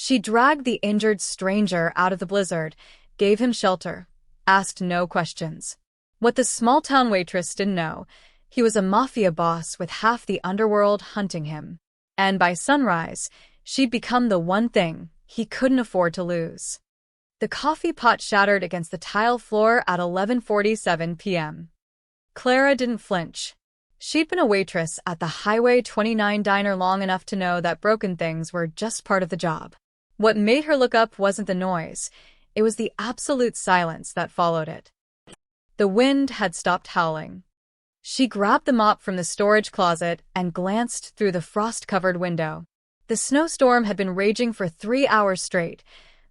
She dragged the injured stranger out of the blizzard, gave him shelter, asked no questions. What the small-town waitress didn't know, he was a mafia boss with half the underworld hunting him. And by sunrise, she'd become the one thing he couldn't afford to lose. The coffee pot shattered against the tile floor at 11:47 p.m. Clara didn't flinch. She'd been a waitress at the Highway 29 diner long enough to know that broken things were just part of the job. What made her look up wasn't the noise, it was the absolute silence that followed it. The wind had stopped howling. She grabbed the mop from the storage closet and glanced through the frost-covered window. The snowstorm had been raging for 3 hours straight,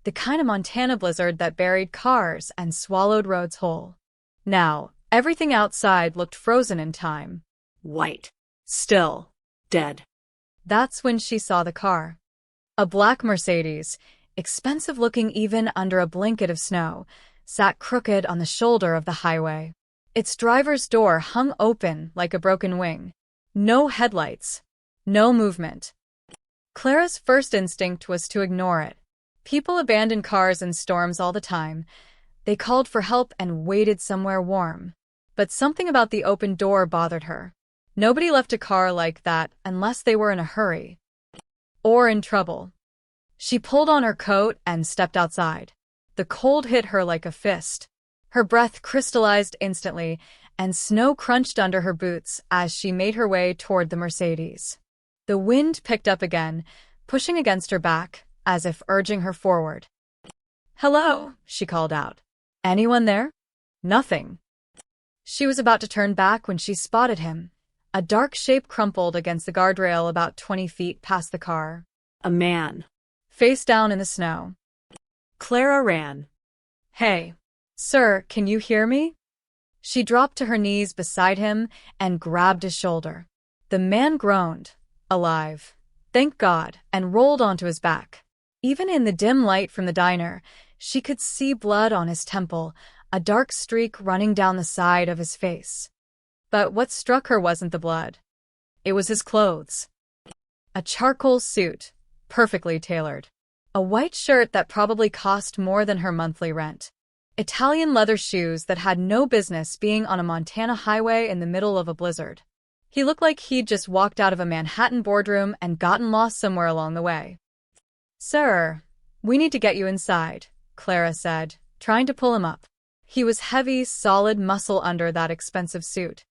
the kind of Montana blizzard that buried cars and swallowed roads whole. Now, everything outside looked frozen in time. White. Still. Dead. That's when she saw the car. A black Mercedes, expensive-looking even under a blanket of snow, sat crooked on the shoulder of the highway. Its driver's door hung open like a broken wing. No headlights. No movement. Clara's first instinct was to ignore it. People abandoned cars in storms all the time. They called for help and waited somewhere warm. But something about the open door bothered her. Nobody left a car like that unless they were in a hurry. Or in trouble. She pulled on her coat and stepped outside. The cold hit her like a fist. Her breath crystallized instantly, and snow crunched under her boots as she made her way toward the Mercedes. The wind picked up again, pushing against her back, as if urging her forward. "Hello," she called out. "Anyone there?" Nothing. She was about to turn back when she spotted him. A dark shape crumpled against the guardrail about 20 feet past the car. A man. Face down in the snow. Clara ran. "Hey. Sir, can you hear me?" She dropped to her knees beside him and grabbed his shoulder. The man groaned, alive, thank God, and rolled onto his back. Even in the dim light from the diner, she could see blood on his temple, a dark streak running down the side of his face. But what struck her wasn't the blood. It was his clothes. A charcoal suit, perfectly tailored. A white shirt that probably cost more than her monthly rent. Italian leather shoes that had no business being on a Montana highway in the middle of a blizzard. He looked like he'd just walked out of a Manhattan boardroom and gotten lost somewhere along the way. "Sir, we need to get you inside," Clara said, trying to pull him up. He was heavy, solid muscle under that expensive suit.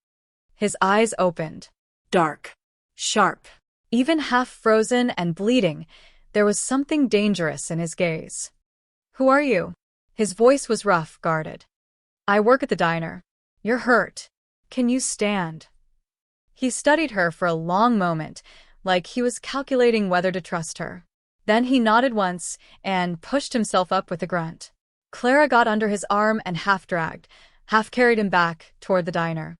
His eyes opened. Dark. Sharp. Even half frozen and bleeding, there was something dangerous in his gaze. "Who are you?" His voice was rough, guarded. "I work at the diner. You're hurt. Can you stand?" He studied her for a long moment, like he was calculating whether to trust her. Then he nodded once and pushed himself up with a grunt. Clara got under his arm and half-dragged, half-carried him back toward the diner.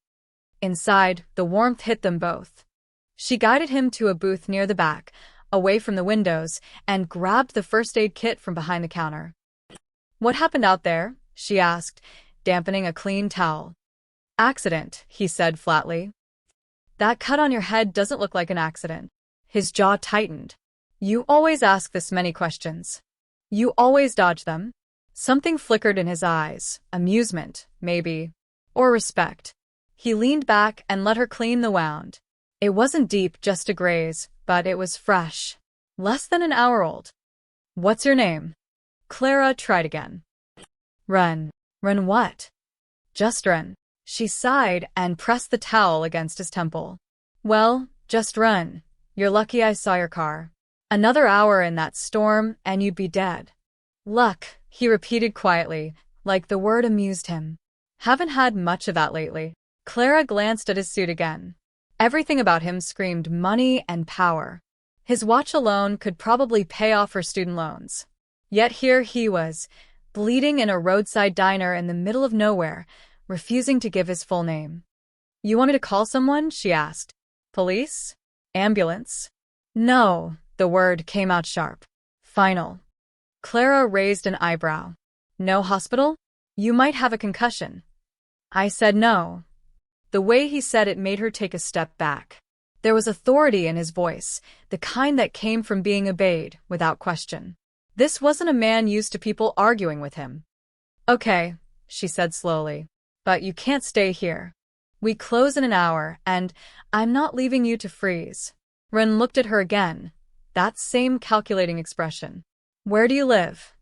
Inside, the warmth hit them both. She guided him to a booth near the back, away from the windows, and grabbed the first aid kit from behind the counter. "What happened out there?" she asked, dampening a clean towel. "Accident," he said flatly. "That cut on your head doesn't look like an accident." His jaw tightened. "You always ask this many questions. You always dodge them." Something flickered in his eyes, amusement, maybe, or respect. He leaned back and let her clean the wound. It wasn't deep, just a graze, but it was fresh. Less than an hour old. "What's your name?" Clara tried again. "Run." "Run what?" "Just run." She sighed and pressed the towel against his temple. "Well, just run. You're lucky I saw your car. Another hour in that storm and you'd be dead." "Luck," he repeated quietly, like the word amused him. "Haven't had much of that lately." Clara glanced at his suit again. Everything about him screamed money and power. His watch alone could probably pay off her student loans. Yet here he was, bleeding in a roadside diner in the middle of nowhere, refusing to give his full name. "You want me to call someone?" she asked. "Police? Ambulance?" "No," the word came out sharp. "Final." Clara raised an eyebrow. "No hospital? You might have a concussion." I said no. The way he said it made her take a step back. There was authority in his voice, the kind that came from being obeyed without question. This wasn't a man used to people arguing with him. Okay, she said slowly. But you can't stay here. We close in an hour, and I'm not leaving you to freeze. Ren looked at her again, that same calculating expression. Where do you live?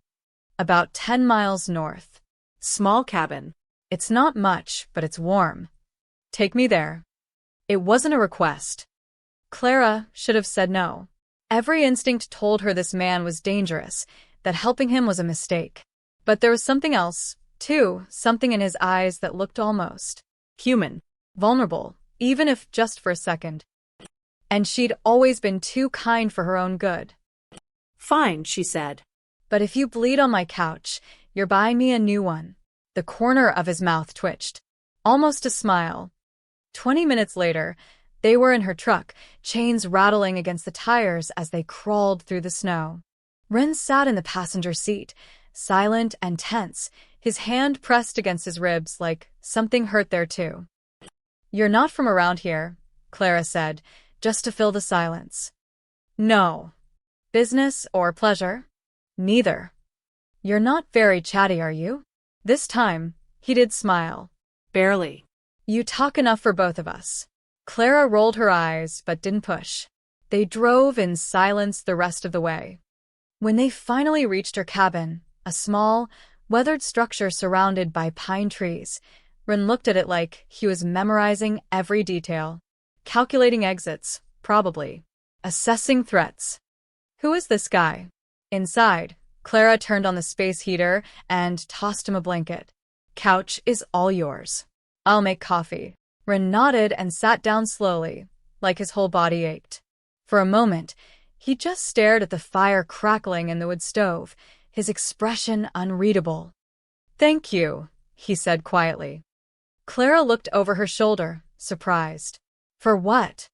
About 10 miles north. Small cabin. It's not much, but it's warm. Take me there. It wasn't a request. Clara should have said no. Every instinct told her this man was dangerous, that helping him was a mistake. But there was something else, too, something in his eyes that looked almost Human. vulnerable, even if just for a second. And she'd always been too kind for her own good. Fine, she said. But if you bleed on my couch, you're buying me a new one. The corner of his mouth twitched. Almost a smile. 20 minutes later, they were in her truck, chains rattling against the tires as they crawled through the snow. Ren sat in the passenger seat, silent and tense, his hand pressed against his ribs like something hurt there too. You're not from around here, Clara said, just to fill the silence. No. Business or pleasure? Neither. You're not very chatty, are you? This time, he did smile. Barely. You talk enough for both of us. Clara rolled her eyes but didn't push. They drove in silence the rest of the way. When they finally reached her cabin, a small, weathered structure surrounded by pine trees, Ren looked at it like he was memorizing every detail. Calculating exits, probably. Assessing threats. Who is this guy? Inside, Clara turned on the space heater and tossed him a blanket. Couch is all yours. I'll make coffee. Ren nodded and sat down slowly, like his whole body ached. For a moment, he just stared at the fire crackling in the wood stove, his expression unreadable. Thank you, he said quietly. Clara looked over her shoulder, surprised. For what?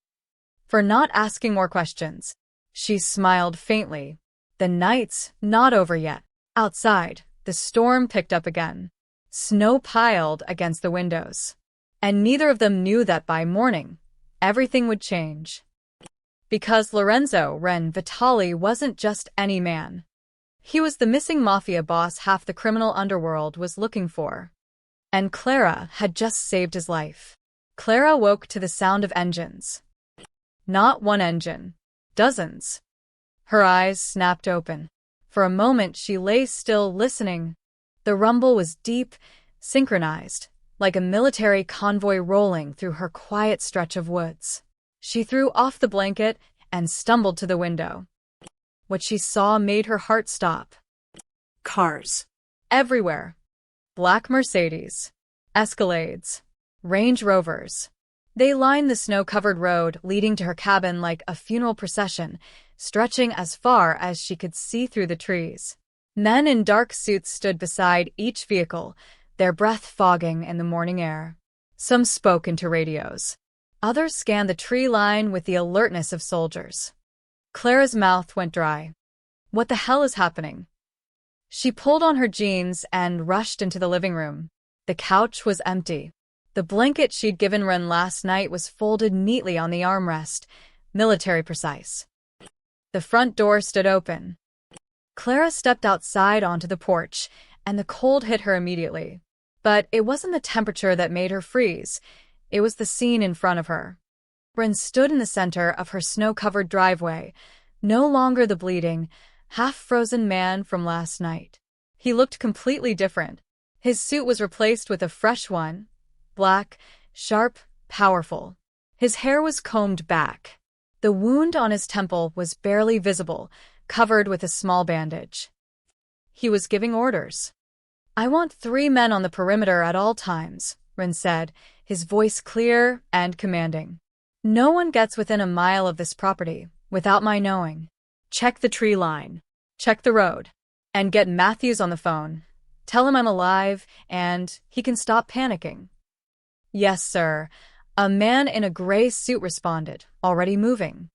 For not asking more questions. She smiled faintly. The night's not over yet. Outside, the storm picked up again. Snow piled against the windows. And neither of them knew that by morning, everything would change. Because Lorenzo Ren Vitali wasn't just any man. He was the missing mafia boss half the criminal underworld was looking for. And Clara had just saved his life. Clara woke to the sound of engines. Not one engine. Dozens. Her eyes snapped open. For a moment she lay still listening. The rumble was deep, synchronized, like a military convoy rolling through her quiet stretch of woods. She threw off the blanket and stumbled to the window. What she saw made her heart stop. Cars. Everywhere. Black Mercedes. Escalades. Range Rovers. They lined the snow-covered road leading to her cabin like a funeral procession, stretching as far as she could see through the trees. Men in dark suits stood beside each vehicle, their breath fogging in the morning air. Some spoke into radios. Others scanned the tree line with the alertness of soldiers. Clara's mouth went dry. What the hell is happening? She pulled on her jeans and rushed into the living room. The couch was empty. The blanket she'd given Ren last night was folded neatly on the armrest, military precise. The front door stood open. Clara stepped outside onto the porch, and the cold hit her immediately. But it wasn't the temperature that made her freeze. It was the scene in front of her. Ren stood in the center of her snow-covered driveway, no longer the bleeding, half-frozen man from last night. He looked completely different. His suit was replaced with a fresh one, black, sharp, powerful. His hair was combed back. The wound on his temple was barely visible, covered with a small bandage. He was giving orders. I want 3 men on the perimeter at all times, Ren said, his voice clear and commanding. No one gets within a mile of this property without my knowing. Check the tree line. Check the road. And get Matthews on the phone. Tell him I'm alive and he can stop panicking. Yes, sir. A man in a gray suit responded, already moving.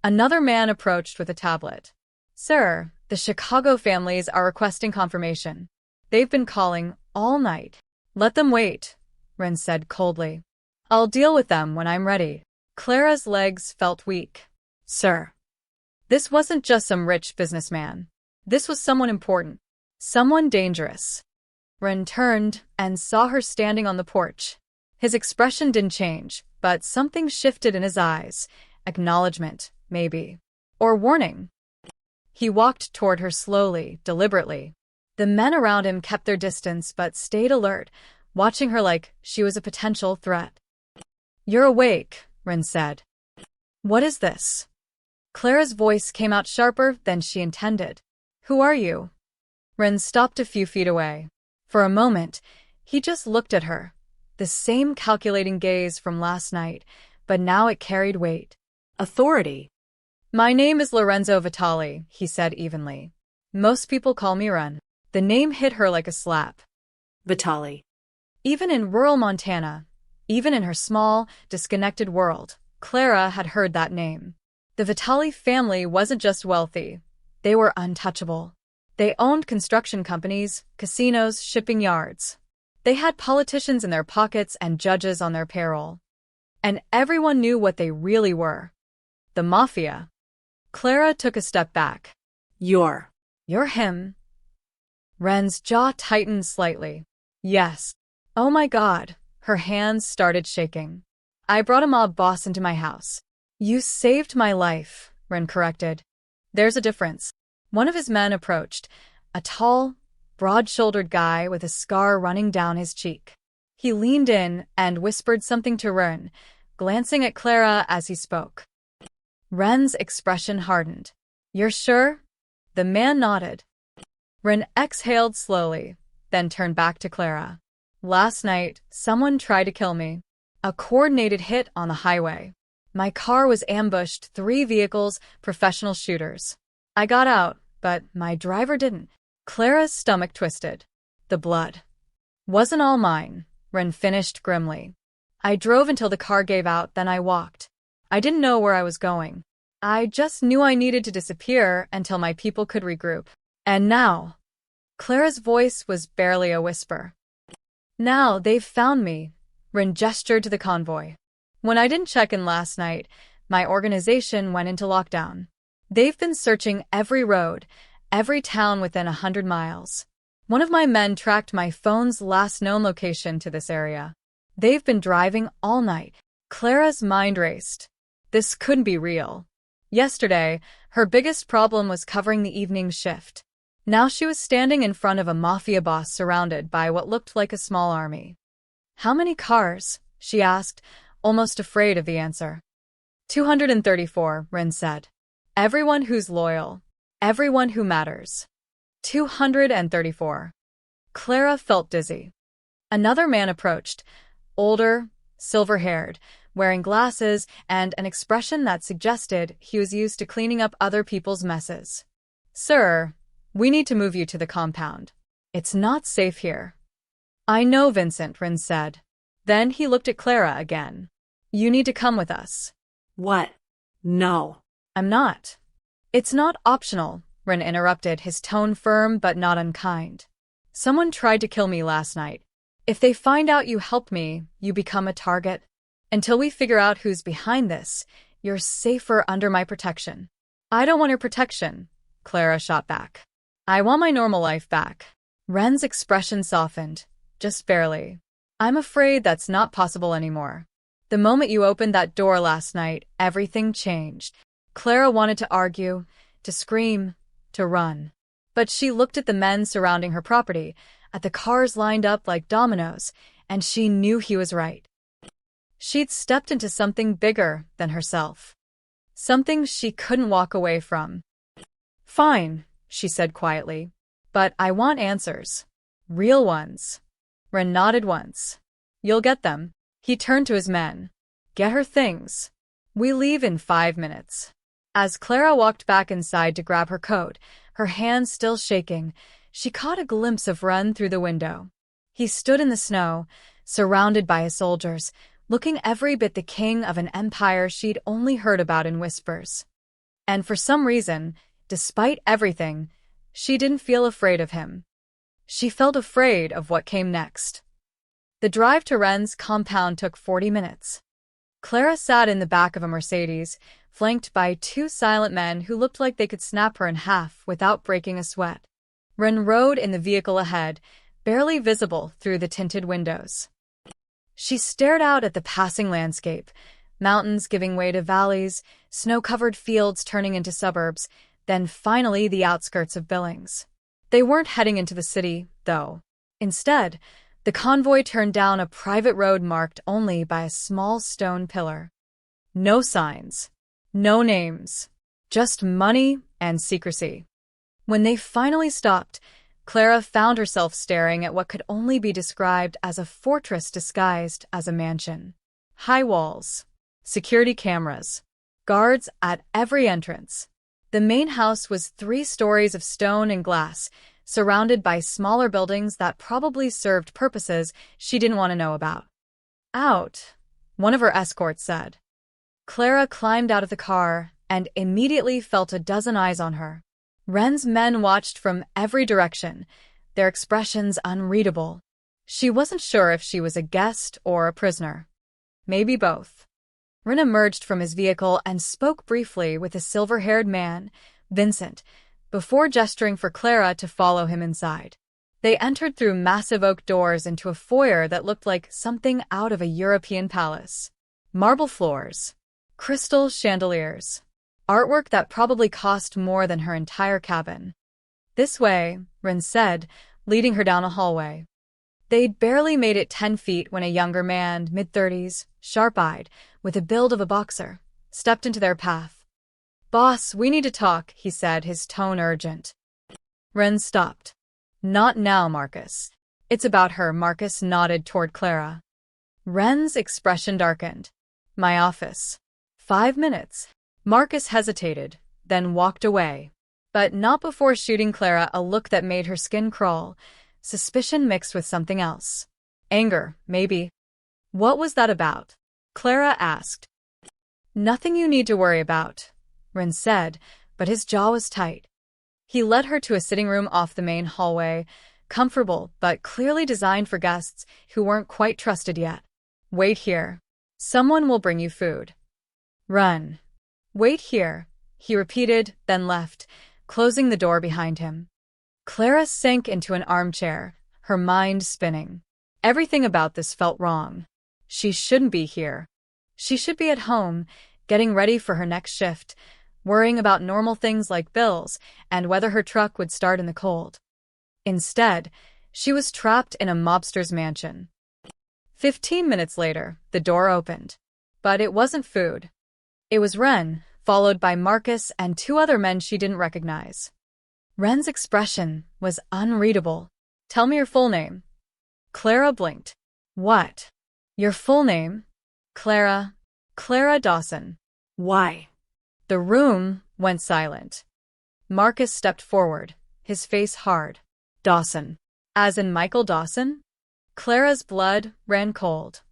Another man approached with a tablet. Sir, the Chicago families are requesting confirmation. They've been calling all night. Let them wait, Ren said coldly. I'll deal with them when I'm ready. Clara's legs felt weak. Sir. This wasn't just some rich businessman. This was someone important. Someone dangerous. Ren turned and saw her standing on the porch. His expression didn't change, but something shifted in his eyes. Acknowledgement, maybe. Or warning. He walked toward her slowly, deliberately. The men around him kept their distance but stayed alert, watching her like she was a potential threat. "You're awake," Ren said. "What is this?" Clara's voice came out sharper than she intended. "Who are you?" Ren stopped a few feet away. For a moment, he just looked at her. The same calculating gaze from last night, but now it carried weight. Authority. "My name is Lorenzo Vitali," he said evenly. "Most people call me Ren." The name hit her like a slap. Vitali. Even in rural Montana, even in her small, disconnected world, Clara had heard that name. The Vitali family wasn't just wealthy. They were untouchable. They owned construction companies, casinos, shipping yards. They had politicians in their pockets and judges on their payroll. And everyone knew what they really were. The Mafia. Clara took a step back. You're him." Ren's jaw tightened slightly. "Yes." "Oh my God." Her hands started shaking. "I brought a mob boss into my house." "You saved my life," Ren corrected. "There's a difference." One of his men approached, a tall, broad-shouldered guy with a scar running down his cheek. He leaned in and whispered something to Ren, glancing at Clara as he spoke. Ren's expression hardened. "You're sure?" The man nodded. Ren exhaled slowly, then turned back to Clara. "Last night, someone tried to kill me. A coordinated hit on the highway. My car was ambushed, 3 vehicles, professional shooters. I got out, but my driver didn't." Clara's stomach twisted. "The blood wasn't all mine," Ren finished grimly. "I drove until the car gave out, then I walked. I didn't know where I was going. I just knew I needed to disappear until my people could regroup. And now," Clara's voice was barely a whisper. "Now they've found me." Ren gestured to the convoy. "When I didn't check in last night, my organization went into lockdown. They've been searching every road, every town within 100 miles. One of my men tracked my phone's last known location to this area. They've been driving all night." Clara's mind raced. This couldn't be real. Yesterday, her biggest problem was covering the evening shift. Now she was standing in front of a mafia boss surrounded by what looked like a small army. "How many cars?" she asked, almost afraid of the answer. 234, Ren said. "Everyone who's loyal. Everyone who matters." 234. Clara felt dizzy. Another man approached, older, silver-haired, wearing glasses and an expression that suggested he was used to cleaning up other people's messes. "Sir, we need to move you to the compound. It's not safe here." "I know, Vincent," Ren said. Then he looked at Clara again. "You need to come with us." What? No. "I'm not." "It's not optional," Ren interrupted, his tone firm but not unkind. "Someone tried to kill me last night. If they find out you helped me, you become a target. Until we figure out who's behind this, you're safer under my protection." "I don't want your protection," Clara shot back. "I want my normal life back." Ren's expression softened, just barely. "I'm afraid that's not possible anymore. The moment you opened that door last night, everything changed." Clara wanted to argue, to scream, to run. But she looked at the men surrounding her property, at the cars lined up like dominoes, and she knew he was right. She'd stepped into something bigger than herself. Something she couldn't walk away from. "Fine," she said quietly. "But I want answers. Real ones." Ren nodded once. "You'll get them." He turned to his men. "Get her things. We leave in 5 minutes." As Clara walked back inside to grab her coat, her hands still shaking, she caught a glimpse of Ren through the window. He stood in the snow, surrounded by his soldiers, looking every bit the king of an empire she'd only heard about in whispers. And for some reason, despite everything, she didn't feel afraid of him. She felt afraid of what came next. The drive to Ren's compound took 40 minutes. Clara sat in the back of a Mercedes, flanked by two silent men who looked like they could snap her in half without breaking a sweat. Ren rode in the vehicle ahead, barely visible through the tinted windows. She stared out at the passing landscape, mountains giving way to valleys, snow-covered fields turning into suburbs, then finally the outskirts of Billings. They weren't heading into the city, though. Instead, the convoy turned down a private road marked only by a small stone pillar. No signs, no names, just money and secrecy. When they finally stopped, Clara found herself staring at what could only be described as a fortress disguised as a mansion. High walls, security cameras, guards at every entrance. The main house was 3 stories of stone and glass, surrounded by smaller buildings that probably served purposes she didn't want to know about. Out, one of her escorts said. Clara climbed out of the car and immediately felt a dozen eyes on her. Ren's men watched from every direction, their expressions unreadable. She wasn't sure if she was a guest or a prisoner. Maybe both. Ren emerged from his vehicle and spoke briefly with a silver-haired man, Vincent, before gesturing for Clara to follow him inside. They entered through massive oak doors into a foyer that looked like something out of a European palace. Marble floors, crystal chandeliers, artwork that probably cost more than her entire cabin. This way, Ren said, leading her down a hallway. They'd barely made it 10 feet when a younger man, mid-30s, sharp-eyed, with a build of a boxer, stepped into their path. "Boss, we need to talk," he said, his tone urgent. Ren stopped. "Not now, Marcus." "It's about her," Marcus nodded toward Clara. Ren's expression darkened. "My office." 5 minutes. Marcus hesitated, then walked away. But not before shooting Clara a look that made her skin crawl, suspicion mixed with something else. Anger, maybe. "What was that about?" Clara asked. "Nothing you need to worry about," Ren said, but his jaw was tight. He led her to a sitting room off the main hallway, comfortable but clearly designed for guests who weren't quite trusted yet. "Wait here. Someone will bring you food." "Run." "Wait here," he repeated, then left, closing the door behind him. Clara sank into an armchair, her mind spinning. Everything about this felt wrong. She shouldn't be here. She should be at home, getting ready for her next shift, worrying about normal things like bills and whether her truck would start in the cold. Instead, she was trapped in a mobster's mansion. 15 minutes later, the door opened. But it wasn't food. It was Ren, followed by Marcus and 2 other men she didn't recognize. Ren's expression was unreadable. "Tell me your full name." Clara blinked. "What? Your full name?" Clara Dawson." Why? The room went silent. Marcus stepped forward, his face hard. "Dawson. As in Michael Dawson?" Clara's blood ran cold.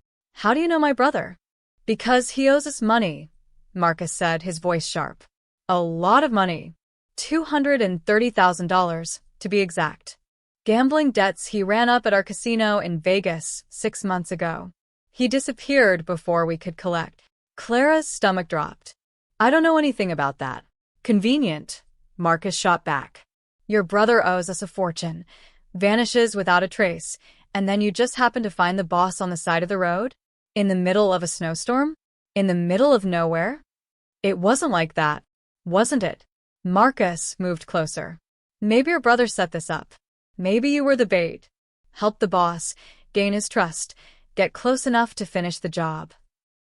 "How do you know my brother?" "Because he owes us money," Marcus said, his voice sharp. "A lot of money. $230,000, to be exact. Gambling debts he ran up at our casino in Vegas 6 months ago. He disappeared before we could collect." Clara's stomach dropped. "I don't know anything about that." "Convenient," Marcus shot back. "Your brother owes us a fortune, vanishes without a trace, and then you just happen to find the boss on the side of the road? In the middle of a snowstorm? In the middle of nowhere?" "It wasn't like that, wasn't it?" Marcus moved closer. "Maybe your brother set this up. Maybe you were the bait. Help the boss, gain his trust, get close enough to finish the job."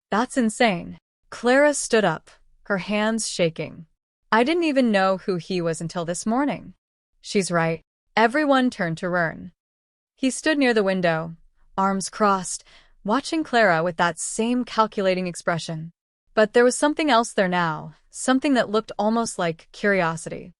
"That's insane." Clara stood up, her hands shaking. "I didn't even know who he was until this morning." "She's right." Everyone turned to Ren. He stood near the window, arms crossed, watching Clara with that same calculating expression. But there was something else there now, something that looked almost like curiosity.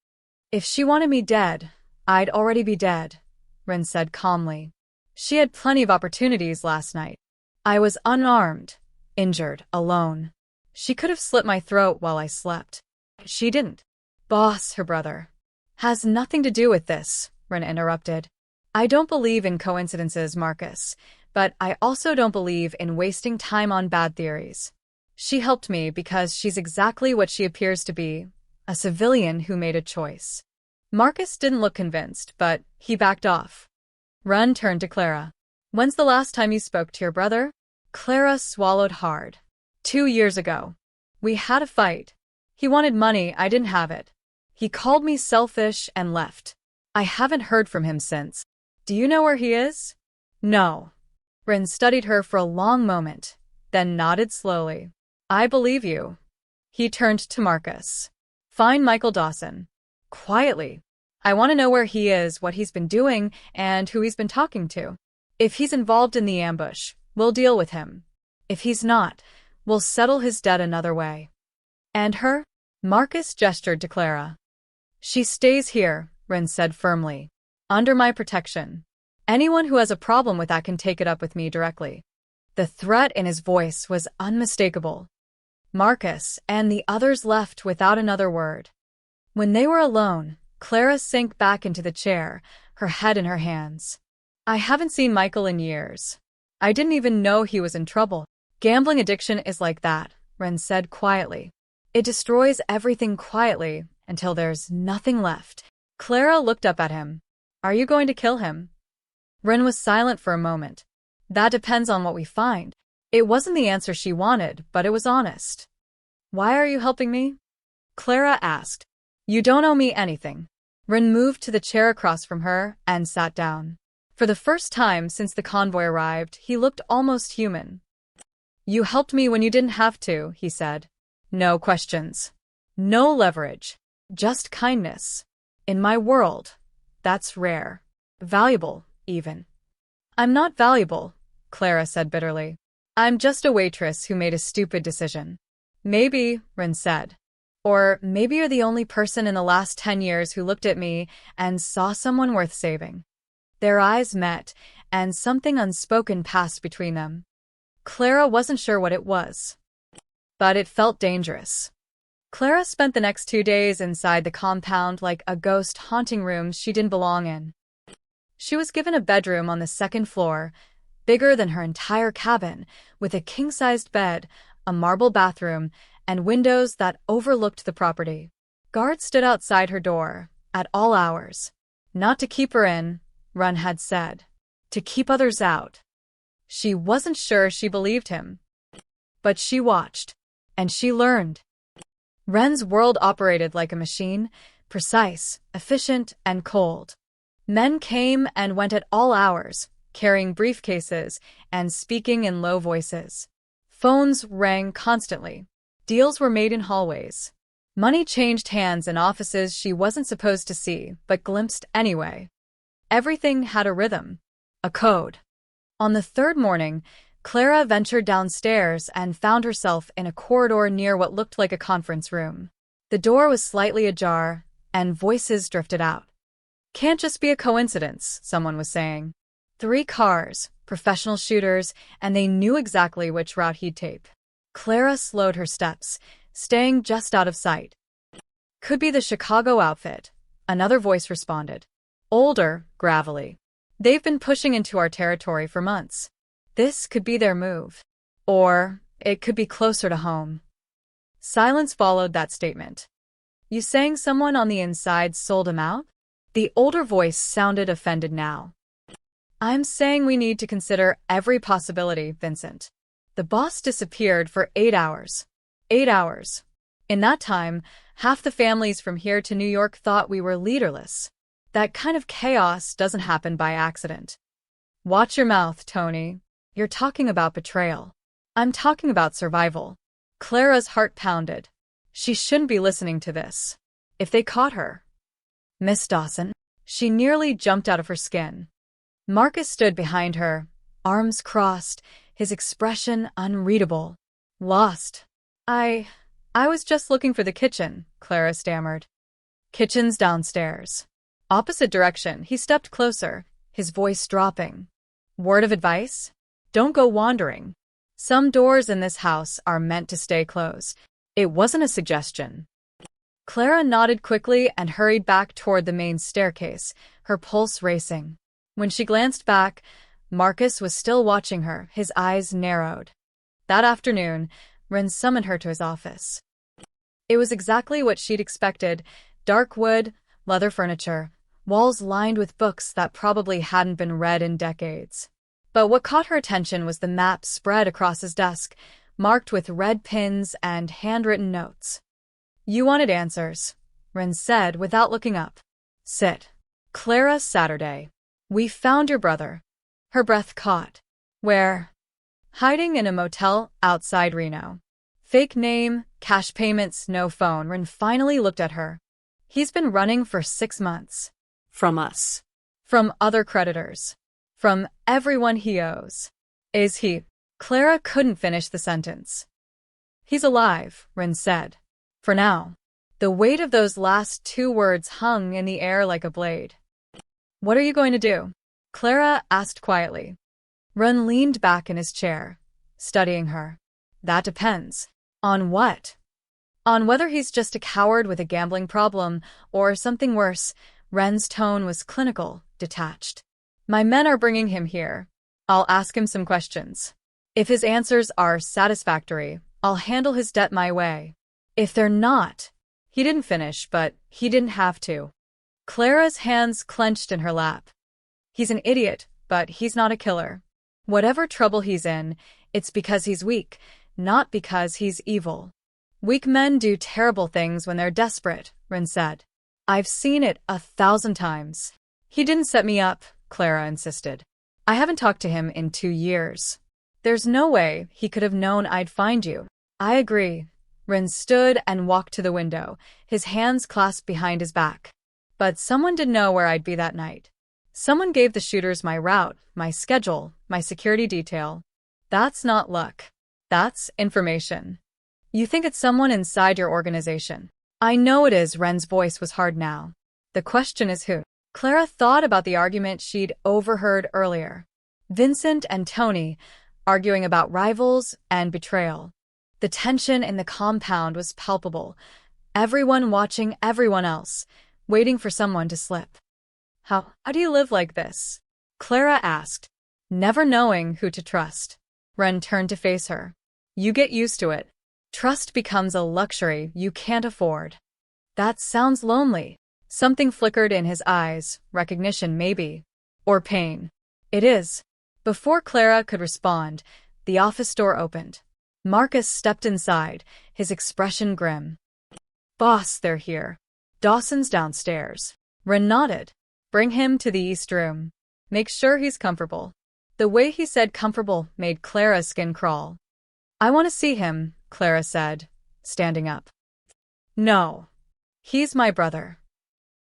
"If she wanted me dead, I'd already be dead," Ren said calmly. "She had plenty of opportunities last night. I was unarmed, injured, alone. She could have slit my throat while I slept. She didn't." "Boss, her brother, has nothing to do with this," Ren interrupted. "I don't believe in coincidences, Marcus, but I also don't believe in wasting time on bad theories. She helped me because she's exactly what she appears to be, a civilian who made a choice. Marcus didn't look convinced, but he backed off. Ren turned to Clara. When's the last time you spoke to your brother? Clara swallowed hard. 2 years ago. We had a fight. He wanted money, I didn't have it. He called me selfish and left. I haven't heard from him since. Do you know where he is? No. Ren studied her for a long moment, then nodded slowly. I believe you. He turned to Marcus. Find Michael Dawson. Quietly. I want to know where he is, what he's been doing, and who he's been talking to. If he's involved in the ambush, we'll deal with him. If he's not, we'll settle his debt another way. And her? Marcus gestured to Clara. She stays here, Ren said firmly. Under my protection. Anyone who has a problem with that can take it up with me directly. The threat in his voice was unmistakable. Marcus and the others left without another word. When they were alone, Clara sank back into the chair, her head in her hands. I haven't seen Michael in years. I didn't even know he was in trouble. Gambling addiction is like that, Ren said quietly. It destroys everything quietly until there's nothing left. Clara looked up at him. Are you going to kill him? Ren was silent for a moment. That depends on what we find. It wasn't the answer she wanted, but it was honest. Why are you helping me? Clara asked. You don't owe me anything. Ren moved to the chair across from her and sat down. For the first time since the convoy arrived, he looked almost human. You helped me when you didn't have to, he said. No questions. No leverage. Just kindness. In my world, that's rare. Valuable, even. I'm not valuable, Clara said bitterly. I'm just a waitress who made a stupid decision. Maybe, Ren said. Or maybe you're the only person in the last 10 years who looked at me and saw someone worth saving. Their eyes met, and something unspoken passed between them. Clara wasn't sure what it was, but it felt dangerous. Clara spent the next 2 days inside the compound like a ghost haunting rooms she didn't belong in. She was given a bedroom on the 2nd floor, bigger than her entire cabin, with a king-sized bed, a marble bathroom, and windows that overlooked the property. Guards stood outside her door, at all hours. Not to keep her in, Ren had said. To keep others out. She wasn't sure she believed him. But she watched. And she learned. Ren's world operated like a machine, precise, efficient, and cold. Men came and went at all hours, carrying briefcases and speaking in low voices. Phones rang constantly. Deals were made in hallways. Money changed hands in offices she wasn't supposed to see, but glimpsed anyway. Everything had a rhythm, a code. On the 3rd morning, Clara ventured downstairs and found herself in a corridor near what looked like a conference room. The door was slightly ajar, and voices drifted out. Can't just be a coincidence, someone was saying. 3 cars, professional shooters, and they knew exactly which route he'd take. Clara slowed her steps, staying just out of sight. Could be the Chicago outfit, another voice responded. Older, gravelly. They've been pushing into our territory for months. This could be their move. Or it could be closer to home. Silence followed that statement. You saying someone on the inside sold him out? The older voice sounded offended now. I'm saying we need to consider every possibility, Vincent. The boss disappeared for 8 hours. 8 hours. In that time, half the families from here to New York thought we were leaderless. That kind of chaos doesn't happen by accident. Watch your mouth, Tony. You're talking about betrayal. I'm talking about survival. Clara's heart pounded. She shouldn't be listening to this. If they caught her. Miss Dawson. She nearly jumped out of her skin. Marcus stood behind her, arms crossed, his expression unreadable. Lost. I was just looking for the kitchen, Clara stammered. Kitchen's downstairs. Opposite direction, he stepped closer, his voice dropping. Word of advice? Don't go wandering. Some doors in this house are meant to stay closed. It wasn't a suggestion. Clara nodded quickly and hurried back toward the main staircase, her pulse racing. When she glanced back, Marcus was still watching her, his eyes narrowed. That afternoon, Ren summoned her to his office. It was exactly what she'd expected: dark wood, leather furniture, walls lined with books that probably hadn't been read in decades. But what caught her attention was the map spread across his desk, marked with red pins and handwritten notes. "You wanted answers," Ren said without looking up. "Sit." "Clara Saturday. We found your brother." Her breath caught. "Where?" "Hiding in a motel outside Reno. Fake name, cash payments, no phone." Ren finally looked at her. "He's been running for 6 months." From us. "From other creditors. From everyone he owes." "Is he?" Clara couldn't finish the sentence. "He's alive," Ren said. "For now." The weight of those last 2 words hung in the air like a blade. "What are you going to do?" Clara asked quietly. Ren leaned back in his chair, studying her. "That depends." "On what?" "On whether he's just a coward with a gambling problem, or something worse." Ren's tone was clinical, detached. "My men are bringing him here. I'll ask him some questions. If his answers are satisfactory, I'll handle his debt my way. If they're not..." He didn't finish, but he didn't have to. Clara's hands clenched in her lap. "He's an idiot, but he's not a killer. Whatever trouble he's in, it's because he's weak, not because he's evil." "Weak men do terrible things when they're desperate," Ren said. "I've seen it 1,000 times." "He didn't set me up," Clara insisted. "I haven't talked to him in 2 years. There's no way he could have known I'd find you." "I agree." Ren stood and walked to the window, his hands clasped behind his back. "But someone did know where I'd be that night. Someone gave the shooters my route, my schedule, my security detail. That's not luck. That's information." "You think it's someone inside your organization?" "I know it is." Ren's voice was hard now. "The question is who?" Clara thought about the argument she'd overheard earlier. Vincent and Tony arguing about rivals and betrayal. The tension in the compound was palpable. Everyone watching everyone else, waiting for someone to slip. How do you live like this?" Clara asked, never knowing who to trust. Ren turned to face her. "You get used to it. Trust becomes a luxury you can't afford." "That sounds lonely." Something flickered in his eyes, recognition maybe. Or pain. "It is." Before Clara could respond, the office door opened. Marcus stepped inside, his expression grim. "Boss, they're here." "Dawson's downstairs." Ren nodded. "Bring him to the East Room. Make sure he's comfortable." The way he said comfortable made Clara's skin crawl. "I want to see him," Clara said, standing up. "No. He's my brother."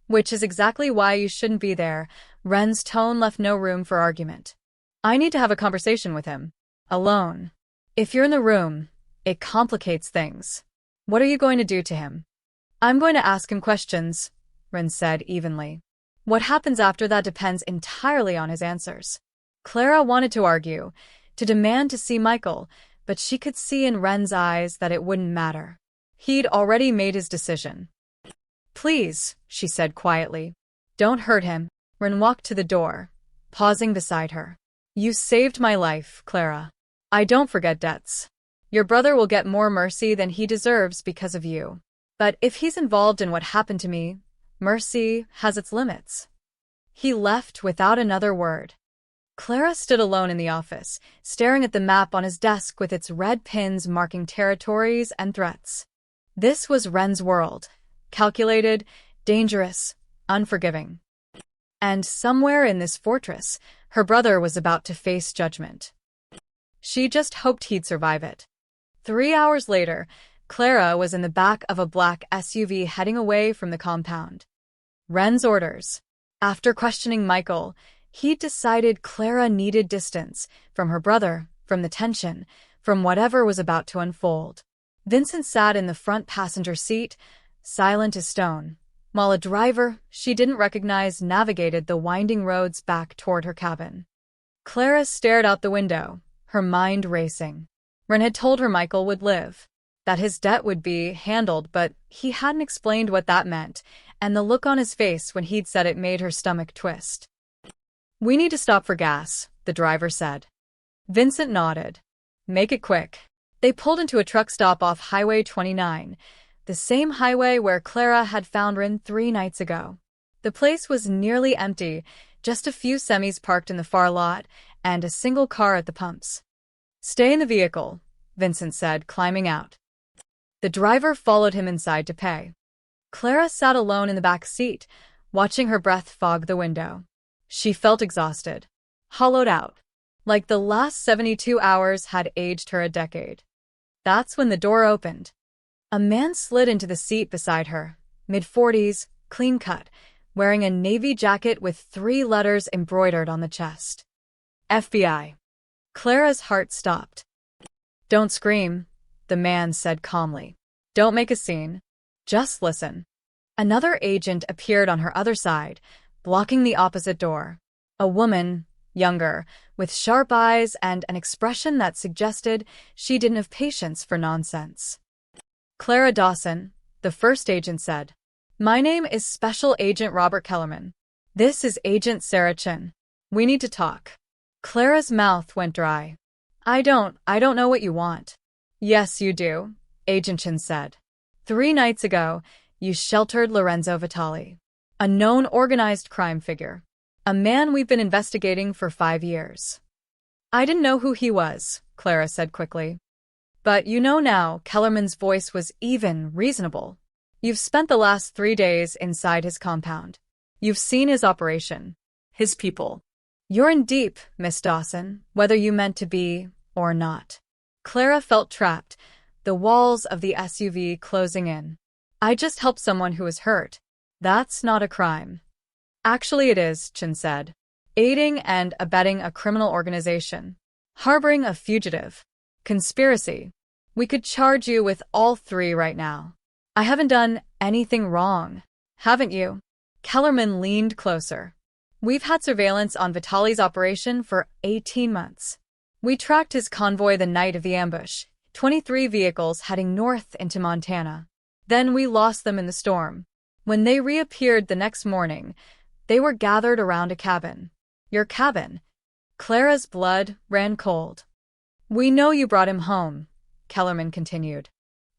"Which is exactly why you shouldn't be there." Ren's tone left no room for argument. "I need to have a conversation with him. Alone. If you're in the room, it complicates things." "What are you going to do to him?" "I'm going to ask him questions," Ren said evenly. "What happens after that depends entirely on his answers." Clara wanted to argue, to demand to see Michael, but she could see in Ren's eyes that it wouldn't matter. He'd already made his decision. "Please," she said quietly. "Don't hurt him." Ren walked to the door, pausing beside her. "You saved my life, Clara. I don't forget debts. Your brother will get more mercy than he deserves because of you. But if he's involved in what happened to me, mercy has its limits." He left without another word. Clara stood alone in the office, staring at the map on his desk with its red pins marking territories and threats. This was Ren's world. Calculated, dangerous, unforgiving. And somewhere in this fortress, her brother was about to face judgment. She just hoped he'd survive it. 3 hours later, Clara was in the back of a black SUV heading away from the compound. Ren's orders. After questioning Michael, he'd decided Clara needed distance from her brother, from the tension, from whatever was about to unfold. Vincent sat in the front passenger seat, silent as stone, while a driver she didn't recognize navigated the winding roads back toward her cabin. Clara stared out the window, her mind racing. Ren had told her Michael would live, that his debt would be handled, but he hadn't explained what that meant, and the look on his face when he'd said it made her stomach twist. "We need to stop for gas," the driver said. Vincent nodded. "Make it quick." They They pulled into a truck stop off Highway 29, the same highway where Clara had found Rin 3 nights ago. The place was nearly empty, just a few semis parked in the far lot, and a single car at the pumps. "Stay in the vehicle," Vincent said, climbing out. The driver followed him inside to pay. Clara sat alone in the back seat, watching her breath fog the window. She felt exhausted, hollowed out, like the last 72 hours had aged her a decade. That's when the door opened. A man slid into the seat beside her, mid-40s, clean-cut, wearing a navy jacket with 3 letters embroidered on the chest. FBI. Clara's heart stopped. "Don't scream," the man said calmly. "Don't make a scene. Just listen." Another agent appeared on her other side, blocking the opposite door. A woman, younger, with sharp eyes and an expression that suggested she didn't have patience for nonsense. "Clara Dawson," the first agent said. "My name is Special Agent Robert Kellerman. This is Agent Sarah Chin. We need to talk." Clara's mouth went dry. I don't know what you want." "Yes, you do," Agent Chin said. 3 nights ago, you sheltered Lorenzo Vitali, a known organized crime figure, a man we've been investigating for 5 years." "I didn't know who he was," Clara said quickly. "But you know now," Kellerman's voice was even, reasonable. "You've spent the last 3 days inside his compound. You've seen his operation, his people. You're in deep, Miss Dawson, whether you meant to be or not." Clara felt trapped, the walls of the SUV closing in. "I just helped someone who was hurt. That's not a crime." "Actually it is," Chin said. "Aiding and abetting a criminal organization. Harboring a fugitive. Conspiracy. We could charge you with all 3 right now. I haven't done anything wrong. Haven't you?" Kellerman leaned closer. "We've had surveillance on Vitali's operation for 18 months. We tracked his convoy the night of the ambush, 23 vehicles heading north into Montana. Then we lost them in the storm. When they reappeared the next morning, they were gathered around a cabin. Your cabin." Clara's blood ran cold. "We know you brought him home," Kellerman continued.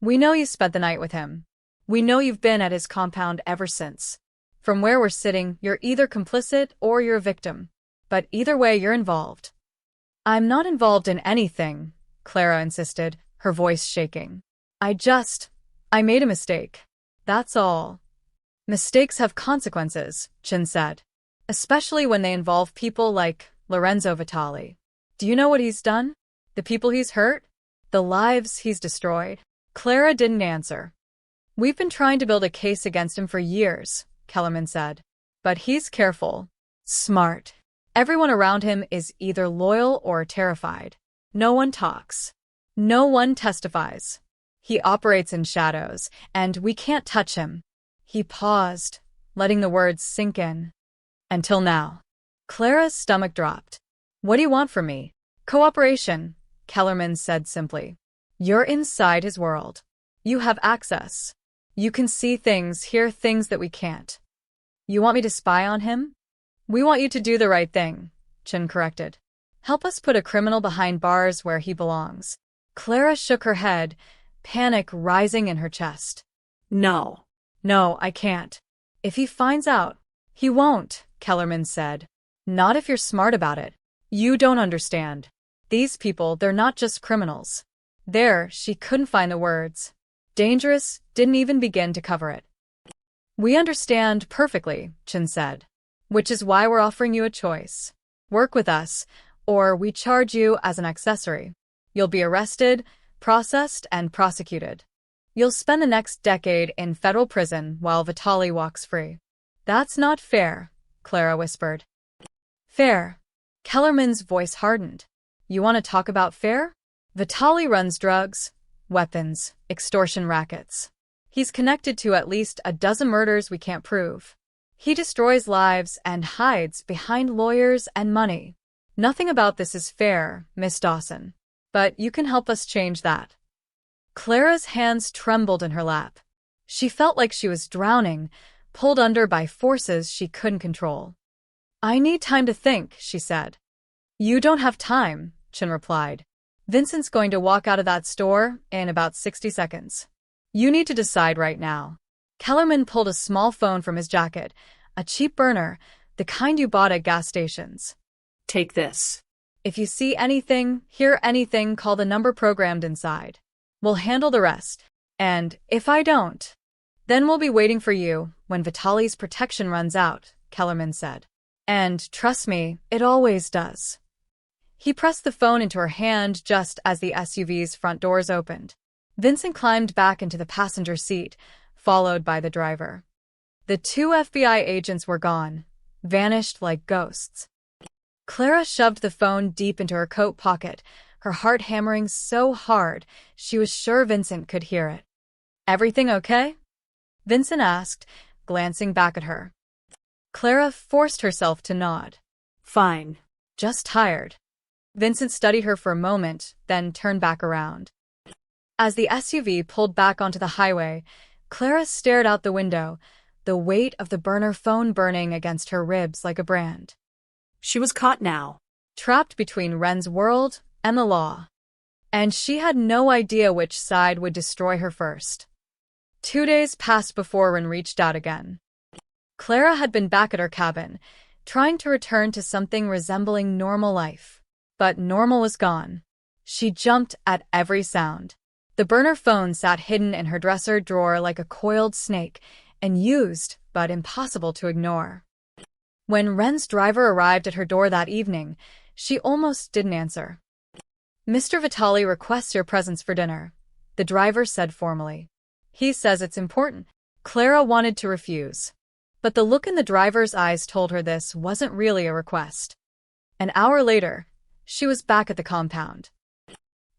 "We know you spent the night with him. We know you've been at his compound ever since. From where we're sitting, you're either complicit or you're a victim. But either way, you're involved." "I'm not involved in anything," Clara insisted, her voice shaking. I made a mistake. That's all." "Mistakes have consequences," Chin said. "Especially when they involve people like Lorenzo Vitali. Do you know what he's done? The people he's hurt? The lives he's destroyed?" Clara didn't answer. "We've been trying to build a case against him for years," Kellerman said. "But he's careful. Smart. Everyone around him is either loyal or terrified. No one talks. No one testifies. He operates in shadows, and we can't touch him." He paused, letting the words sink in. "Until now." Clara's stomach dropped. "What do you want from me?" "Cooperation," Kellerman said simply. "You're inside his world. You have access. You can see things, hear things that we can't." "You want me to spy on him?" "We want you to do the right thing," Chin corrected. "Help us put a criminal behind bars where he belongs." Clara shook her head, panic rising in her chest. No. "No, I can't. If he finds out." "He won't," Kellerman said. "Not if you're smart about it. You don't understand. These people, they're not just criminals. She couldn't find the words. Dangerous didn't even begin to cover it." "We understand perfectly," Chin said. "Which is why we're offering you a choice. Work with us, or we charge you as an accessory. You'll be arrested, processed, and prosecuted. You'll spend the next decade in federal prison while Vitali walks free." "That's not fair," Clara whispered. "Fair?" Kellerman's voice hardened. "You want to talk about fair? Vitali runs drugs, weapons, extortion rackets. He's connected to at least a dozen murders we can't prove. He destroys lives and hides behind lawyers and money. Nothing about this is fair, Miss Dawson. But you can help us change that." Clara's hands trembled in her lap. She felt like she was drowning, pulled under by forces she couldn't control. "I need time to think," she said. "You don't have time," Chin replied. Vincent's going to walk out of that store in about 60 seconds. You need to decide right now. Kellerman pulled a small phone from his jacket, a cheap burner, the kind you bought at gas stations. Take this. If you see anything, hear anything, call the number programmed inside. We'll handle the rest. And if I don't, then we'll be waiting for you when Vitali's protection runs out, Kellerman said. And trust me, it always does. He pressed the phone into her hand just as the SUV's front doors opened. Vincent climbed back into the passenger seat, followed by the driver. The two FBI agents were gone, vanished like ghosts. Clara shoved the phone deep into her coat pocket, her heart hammering so hard she was sure Vincent could hear it. Everything okay? Vincent asked, glancing back at her. Clara forced herself to nod. Fine. Just tired. Vincent studied her for a moment, then turned back around. As the SUV pulled back onto the highway, Clara stared out the window, the weight of the burner phone burning against her ribs like a brand. She was caught now. Trapped between Wren's world and the law. And she had no idea which side would destroy her first. 2 days passed before Wren reached out again. Clara had been back at her cabin, trying to return to something resembling normal life. But normal was gone. She jumped at every sound. The burner phone sat hidden in her dresser drawer like a coiled snake, and used, but impossible to ignore. When Wren's driver arrived at her door that evening, she almost didn't answer. Mr. Vitali requests your presence for dinner, the driver said formally. He says it's important. Clara wanted to refuse. But the look in the driver's eyes told her this wasn't really a request. An hour later, she was back at the compound.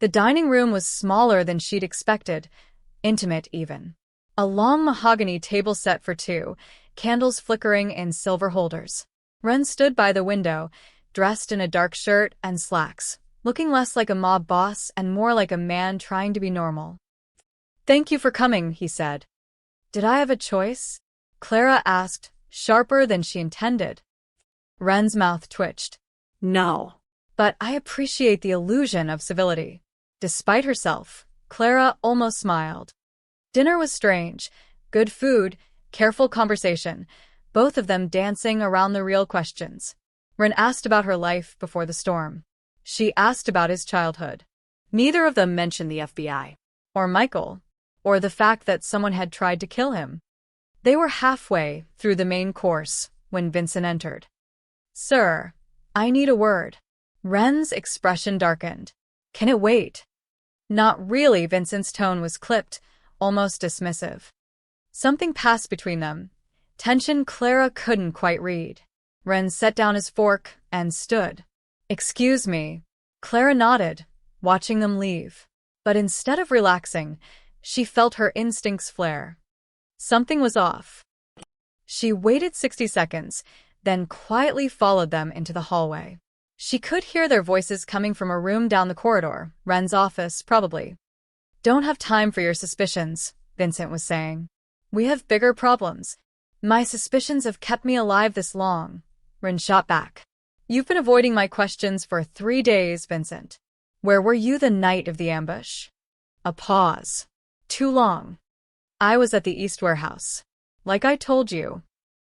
The dining room was smaller than she'd expected, intimate even. A long mahogany table set for two, candles flickering in silver holders. Wren stood by the window, dressed in a dark shirt and slacks, looking less like a mob boss and more like a man trying to be normal. Thank you for coming, he said. Did I have a choice? Clara asked, sharper than she intended. Wren's mouth twitched. No. But I appreciate the illusion of civility. Despite herself, Clara almost smiled. Dinner was strange. Good food, careful conversation, both of them dancing around the real questions. Wren asked about her life before the storm. She asked about his childhood. Neither of them mentioned the FBI, or Michael, or the fact that someone had tried to kill him. They were halfway through the main course when Vincent entered. Sir, I need a word. Wren's expression darkened. Can it wait? Not really, Vincent's tone was clipped, almost dismissive. Something passed between them. Tension Clara couldn't quite read. Wren set down his fork and stood. Excuse me. Clara nodded, watching them leave. But instead of relaxing, she felt her instincts flare. Something was off. She waited 60 seconds, then quietly followed them into the hallway. She could hear their voices coming from a room down the corridor, Wren's office, probably. Don't have time for your suspicions, Vincent was saying. We have bigger problems. My suspicions have kept me alive this long, Wren shot back. You've been avoiding my questions for 3 days, Vincent. Where were you the night of the ambush? A pause. Too long. I was at the East Warehouse. Like I told you.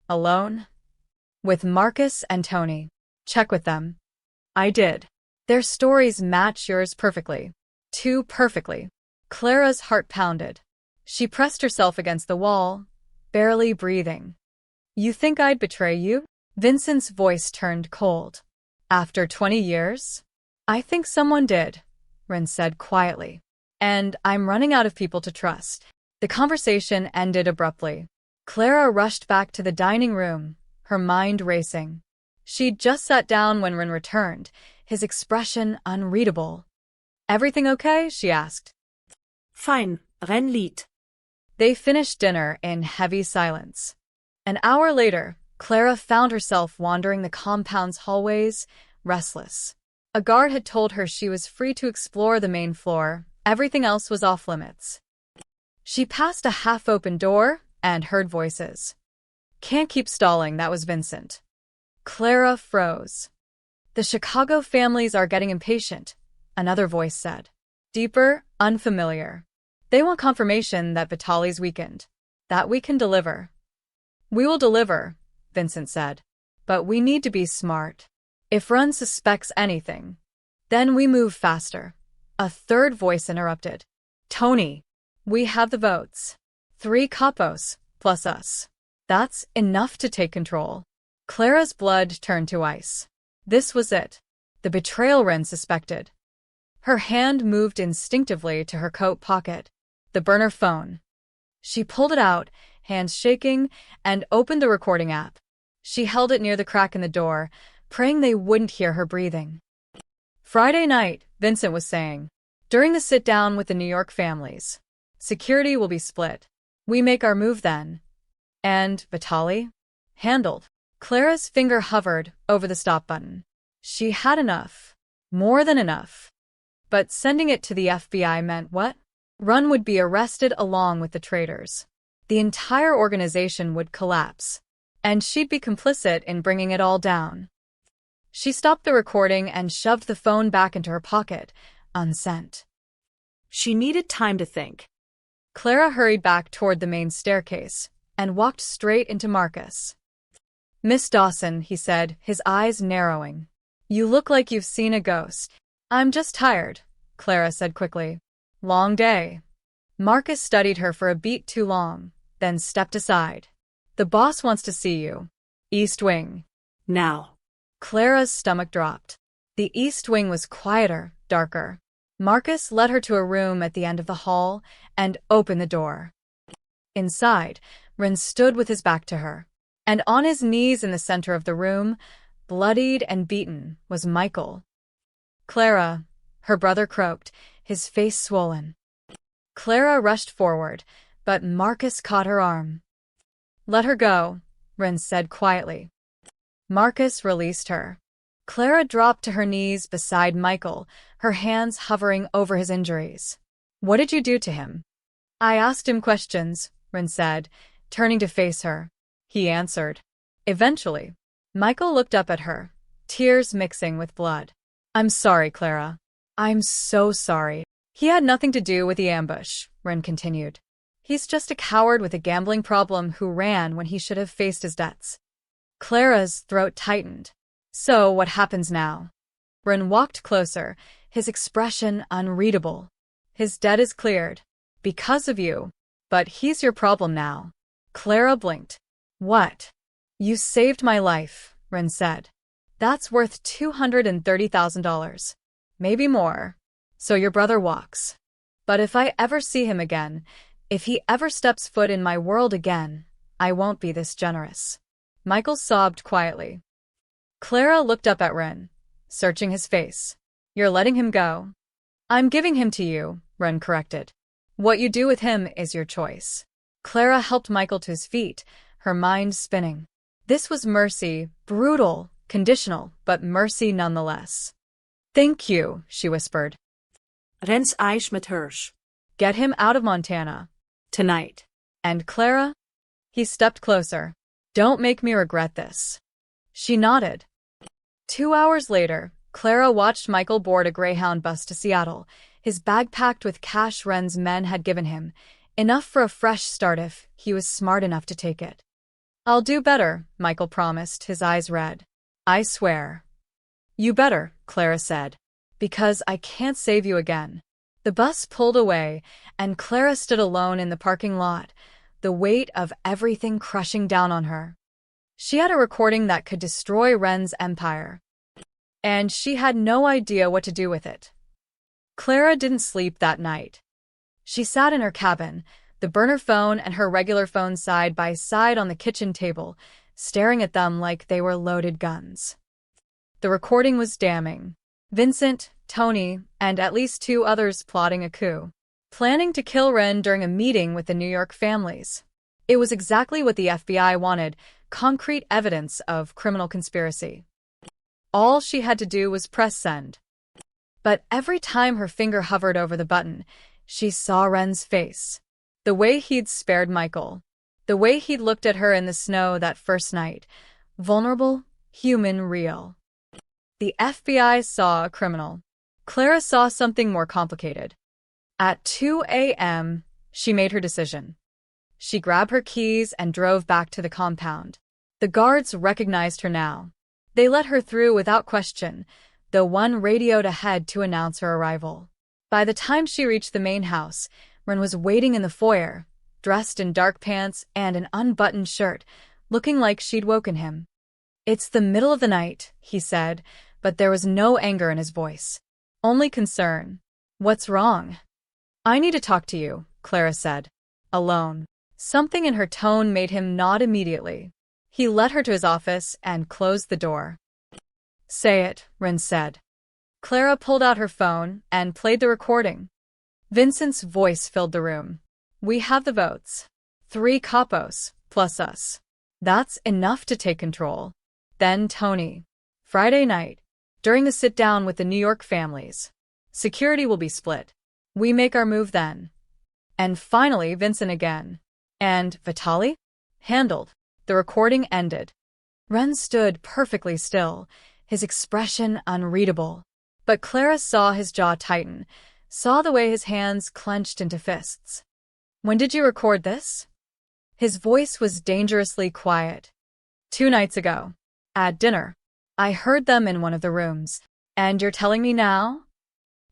Alone? With Marcus and Tony. Check with them. I did. Their stories match yours perfectly. Too perfectly. Clara's heart pounded. She pressed herself against the wall, barely breathing. You think I'd betray you? Vincent's voice turned cold. After 20 years? I think someone did, Wren said quietly. And I'm running out of people to trust. The conversation ended abruptly. Clara rushed back to the dining room, her mind racing. She'd just sat down when Wren returned, his expression unreadable. Everything okay? She asked. Fine, Wren lied. They finished dinner in heavy silence. An hour later, Clara found herself wandering the compound's hallways, restless. A guard had told her she was free to explore the main floor, everything else was off limits. She passed a half-open door and heard voices. Can't keep stalling, that was Vincent. Clara froze. The Chicago families are getting impatient, another voice said. Deeper, unfamiliar. They want confirmation that Vitali's weakened. That we can deliver. We will deliver, Vincent said. But we need to be smart. If Run suspects anything, then we move faster. A third voice interrupted. Tony, we have the votes. 3 capos, plus us. That's enough to take control. Clara's blood turned to ice. This was it. The betrayal Ren suspected. Her hand moved instinctively to her coat pocket. The burner phone. She pulled it out, hands shaking, and opened the recording app. She held it near the crack in the door, praying they wouldn't hear her breathing. Friday night, Vincent was saying. During the sit-down with the New York families. Security will be split. We make our move then. And Vitali? Handled. Clara's finger hovered over the stop button. She had enough. More than enough. But sending it to the FBI meant what? Run would be arrested along with the traitors. The entire organization would collapse. And she'd be complicit in bringing it all down. She stopped the recording and shoved the phone back into her pocket, unsent. She needed time to think. Clara hurried back toward the main staircase and walked straight into Marcus. Miss Dawson, he said, his eyes narrowing. You look like you've seen a ghost. I'm just tired, Clara said quickly. Long day. Marcus studied her for a beat too long, then stepped aside. The boss wants to see you. East Wing. Now. Clara's stomach dropped. The East Wing was quieter, darker. Marcus led her to a room at the end of the hall and opened the door. Inside, Ren stood with his back to her. And on his knees in the center of the room, bloodied and beaten, was Michael. Clara, her brother croaked, his face swollen. Clara rushed forward, but Marcus caught her arm. Let her go, Ren said quietly. Marcus released her. Clara dropped to her knees beside Michael, her hands hovering over his injuries. What did you do to him? I asked him questions, Ren said, turning to face her. He answered. Eventually. Michael looked up at her, tears mixing with blood. I'm sorry, Clara. I'm so sorry. He had nothing to do with the ambush, Ren continued. He's just a coward with a gambling problem who ran when he should have faced his debts. Clara's throat tightened. So what happens now? Ren walked closer, his expression unreadable. His debt is cleared. Because of you. But he's your problem now. Clara blinked. What? You saved my life, Ren said. That's worth $230,000. Maybe more. So your brother walks. But if I ever see him again, if he ever steps foot in my world again, I won't be this generous. Michael sobbed quietly. Clara looked up at Ren, searching his face. You're letting him go? I'm giving him to you, Ren corrected. What you do with him is your choice. Clara helped Michael to his feet, her mind spinning. This was mercy, brutal, conditional, but mercy nonetheless. Thank you, she whispered. Rens Eis mit Hirsch. Get him out of Montana. Tonight. And Clara? He stepped closer. Don't make me regret this. She nodded. 2 hours later, Clara watched Michael board a Greyhound bus to Seattle, his bag packed with cash Ren's men had given him, enough for a fresh start if he was smart enough to take it. I'll do better, Michael promised, his eyes red. I swear. You better, Clara said, because I can't save you again. The bus pulled away, and Clara stood alone in the parking lot, the weight of everything crushing down on her. She had a recording that could destroy Ren's empire. And she had no idea what to do with it. Clara didn't sleep that night. She sat in her cabin, the burner phone and her regular phone side by side on the kitchen table, staring at them like they were loaded guns. The recording was damning. Vincent, Tony, and at least 2 others plotting a coup. Planning to kill Ren during a meeting with the New York families. It was exactly what the FBI wanted, concrete evidence of criminal conspiracy. All she had to do was press send. But every time her finger hovered over the button, she saw Ren's face. The way he'd spared Michael. The way he'd looked at her in the snow that first night. Vulnerable, human, real. The FBI saw a criminal. Clara saw something more complicated. At 2 a.m., she made her decision. She grabbed her keys and drove back to the compound. The guards recognized her now. They let her through without question, though one radioed ahead to announce her arrival. By the time she reached the main house, Ren was waiting in the foyer, dressed in dark pants and an unbuttoned shirt, looking like she'd woken him. "It's the middle of the night," he said, but there was no anger in his voice. Only concern. "What's wrong?" "I need to talk to you," Clara said. "Alone." Something in her tone made him nod immediately. He led her to his office and closed the door. "Say it," Ren said. Clara pulled out her phone and played the recording. Vincent's voice filled the room. "We have the votes. 3 capos, plus us. That's enough to take control." Then Tony. "Friday night, during the sit-down with the New York families. Security will be split. We make our move then." And finally Vincent again. "And Vitali?" "Handled." The recording ended. Ren stood perfectly still, his expression unreadable. But Clara saw his jaw tighten, saw the way his hands clenched into fists. "When did you record this?" His voice was dangerously quiet. 2 nights ago. At dinner. I heard them in one of the rooms. And you're telling me now?"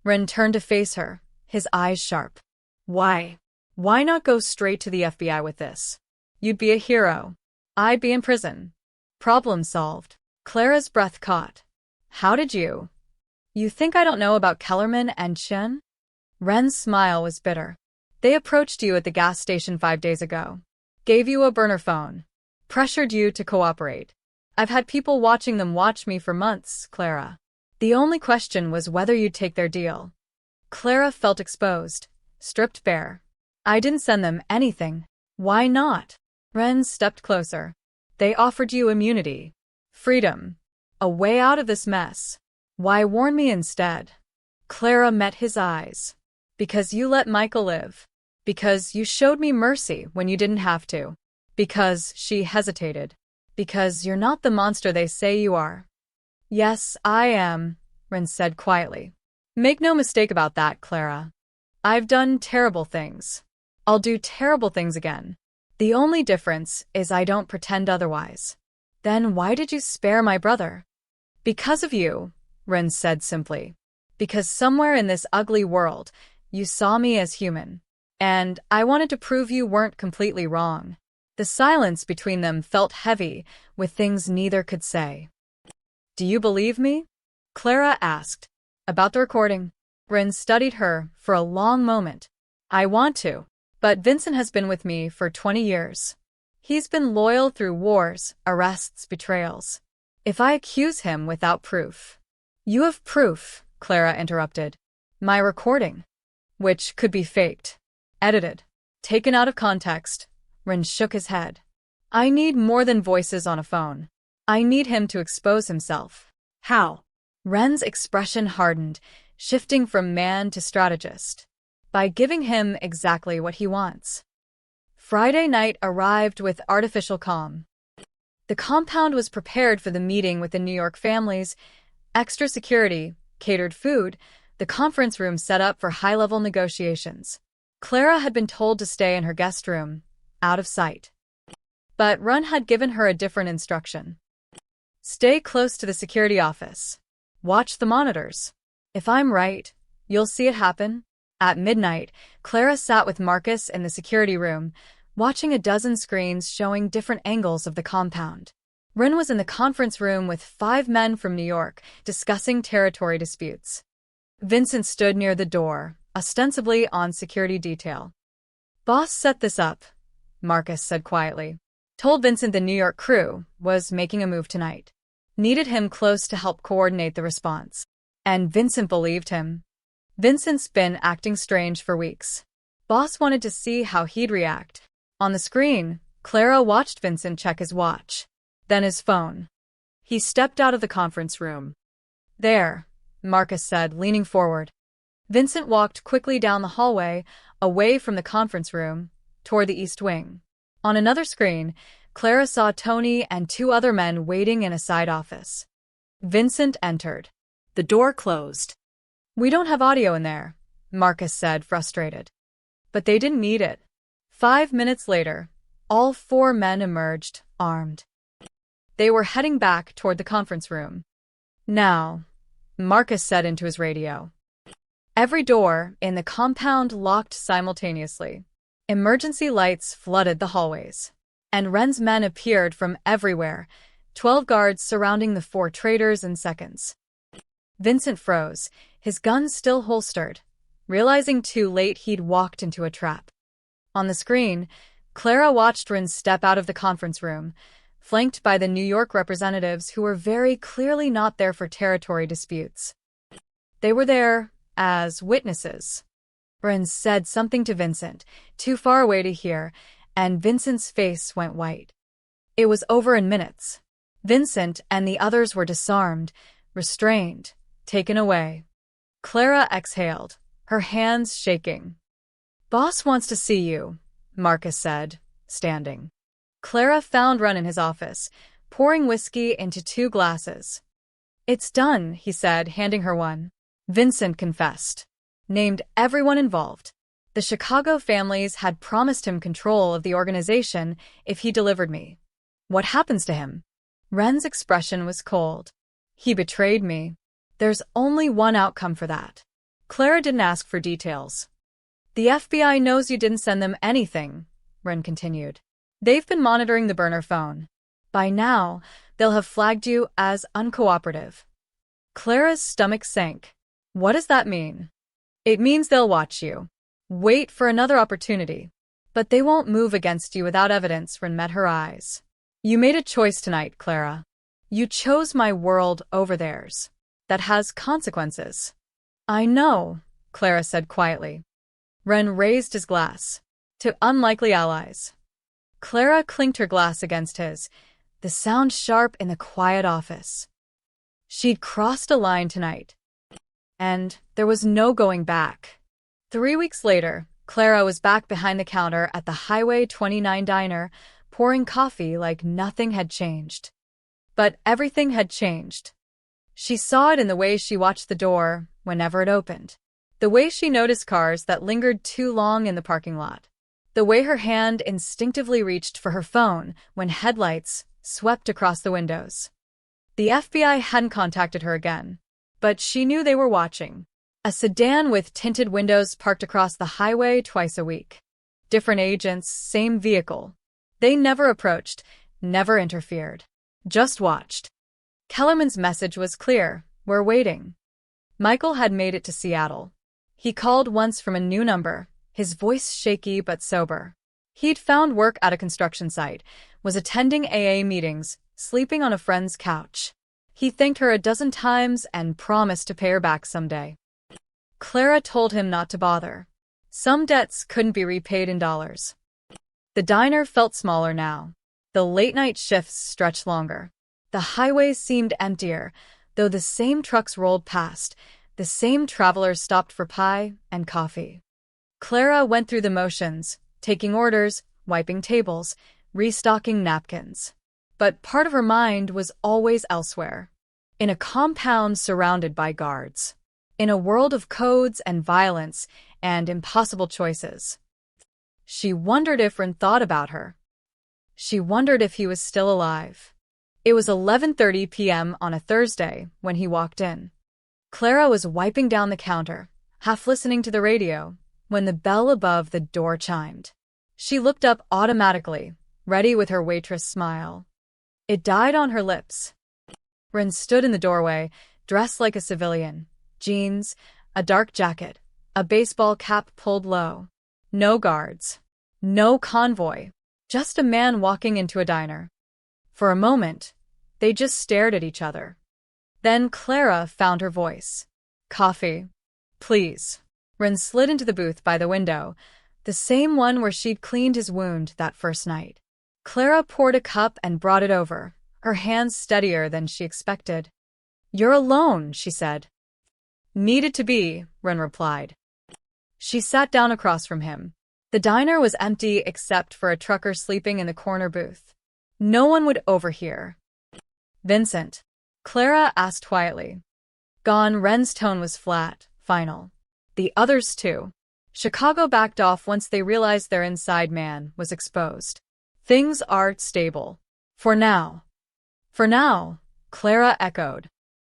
Ren turned to face her, his eyes sharp. "Why? Why not go straight to the FBI with this? You'd be a hero. I'd be in prison. Problem solved." Clara's breath caught. "How did you? You think I don't know about Kellerman and Chen?" Ren's smile was bitter. "They approached you at the gas station 5 days ago. Gave you a burner phone. Pressured you to cooperate. I've had people watching them watch me for months, Clara. The only question was whether you'd take their deal." Clara felt exposed, stripped bare. "I didn't send them anything." "Why not?" Ren stepped closer. "They offered you immunity. Freedom. A way out of this mess. Why warn me instead?" Clara met his eyes. "Because you let Michael live. Because you showed me mercy when you didn't have to. Because," she hesitated, "because you're not the monster they say you are." "Yes, I am," Ren said quietly. "Make no mistake about that, Clara. I've done terrible things. I'll do terrible things again. The only difference is I don't pretend otherwise." "Then why did you spare my brother?" "Because of you," Ren said simply. "Because somewhere in this ugly world, you saw me as human. And I wanted to prove you weren't completely wrong." The silence between them felt heavy, with things neither could say. "Do you believe me?" Clara asked. "About the recording?" Ren studied her for a long moment. "I want to. But Vincent has been with me for 20 years. He's been loyal through wars, arrests, betrayals. If I accuse him without proof—" "You have proof," Clara interrupted. "My recording. Which could be faked. Edited. Taken out of context." Ren shook his head. "I need more than voices on a phone. I need him to expose himself." How? Ren's expression hardened, shifting from man to strategist. "By giving him exactly what he wants." Friday night arrived with artificial calm. The compound was prepared for the meeting with the New York families, extra security, catered food, the conference room set up for high-level negotiations. Clara had been told to stay in her guest room, out of sight. But Ren had given her a different instruction. "Stay close to the security office. Watch the monitors. If I'm right, you'll see it happen." At midnight, Clara sat with Marcus in the security room, watching a dozen screens showing different angles of the compound. Ren was in the conference room with 5 men from New York, discussing territory disputes. Vincent stood near the door, ostensibly on security detail. "Boss set this up," Marcus said quietly. "Told Vincent the New York crew was making a move tonight. Needed him close to help coordinate the response." And Vincent believed him. Vincent's been acting strange for weeks. Boss wanted to see how he'd react. On the screen, Clara watched Vincent check his watch, then his phone. He stepped out of the conference room. "There," Marcus said, leaning forward. Vincent walked quickly down the hallway, away from the conference room, toward the east wing. On another screen, Clara saw Tony and 2 other men waiting in a side office. Vincent entered. The door closed. We don't have audio in there, Marcus said, frustrated. But they didn't need it. 5 minutes later, all 4 men emerged, armed. They were heading back toward the conference room. Now, Marcus said into his radio. Every door in the compound locked simultaneously. Emergency lights flooded the hallways. And Ren's men appeared from everywhere, 12 guards surrounding the 4 traitors in seconds. Vincent froze, his gun still holstered, realizing too late he'd walked into a trap. On the screen, Clara watched Ren step out of the conference room, flanked by the New York representatives who were very clearly not there for territory disputes. They were there as witnesses. Ren said something to Vincent, too far away to hear, and Vincent's face went white. It was over in minutes. Vincent and the others were disarmed, restrained, taken away. Clara exhaled, her hands shaking. "Boss wants to see you," Marcus said, standing. Clara found Ren in his office, pouring whiskey into 2 glasses. "It's done," he said, handing her one. Vincent confessed. Named everyone involved. The Chicago families had promised him control of the organization if he delivered me. What happens to him? Ren's expression was cold. He betrayed me. There's only one outcome for that. Clara didn't ask for details. The FBI knows you didn't send them anything, Ren continued. They've been monitoring the burner phone. By now, they'll have flagged you as uncooperative. Clara's stomach sank. What does that mean? It means they'll watch you. Wait for another opportunity. But they won't move against you without evidence, Ren met her eyes. You made a choice tonight, Clara. You chose my world over theirs. That has consequences. I know, Clara said quietly. Ren raised his glass. To unlikely allies. Clara clinked her glass against his, the sound sharp in the quiet office. She'd crossed a line tonight. And there was no going back. 3 weeks later, Clara was back behind the counter at the Highway 29 diner, pouring coffee like nothing had changed. But everything had changed. She saw it in the way she watched the door whenever it opened. The way she noticed cars that lingered too long in the parking lot. The way her hand instinctively reached for her phone when headlights swept across the windows. The FBI hadn't contacted her again, but she knew they were watching. A sedan with tinted windows parked across the highway twice a week. Different agents, same vehicle. They never approached, never interfered. Just watched. Kellerman's message was clear. We're waiting. Michael had made it to Seattle. He called once from a new number, his voice shaky but sober. He'd found work at a construction site, was attending AA meetings, sleeping on a friend's couch. He thanked her a dozen times and promised to pay her back someday. Clara told him not to bother. Some debts couldn't be repaid in dollars. The diner felt smaller now. The late-night shifts stretched longer. The highway seemed emptier, though the same trucks rolled past, the same travelers stopped for pie and coffee. Clara went through the motions, taking orders, wiping tables, restocking napkins. But part of her mind was always elsewhere. In a compound surrounded by guards. In a world of codes and violence and impossible choices. She wondered if Ren thought about her. She wondered if he was still alive. It was 11:30 p.m. on a Thursday when he walked in. Clara was wiping down the counter, half listening to the radio, when the bell above the door chimed. She looked up automatically, ready with her waitress smile. It died on her lips. Ren stood in the doorway, dressed like a civilian. Jeans, a dark jacket, a baseball cap pulled low. No guards. No convoy. Just a man walking into a diner. For a moment, they just stared at each other. Then Clara found her voice. Coffee. Please. Ren slid into the booth by the window, the same one where she'd cleaned his wound that first night. Clara poured a cup and brought it over, her hands steadier than she expected. You're alone, she said. Needed to be, Ren replied. She sat down across from him. The diner was empty except for a trucker sleeping in the corner booth. No one would overhear. Vincent? Clara asked quietly. Gone. Ren's tone was flat, final. The others too. Chicago backed off once they realized their inside man was exposed. Things are stable. For now. For now, Clara echoed.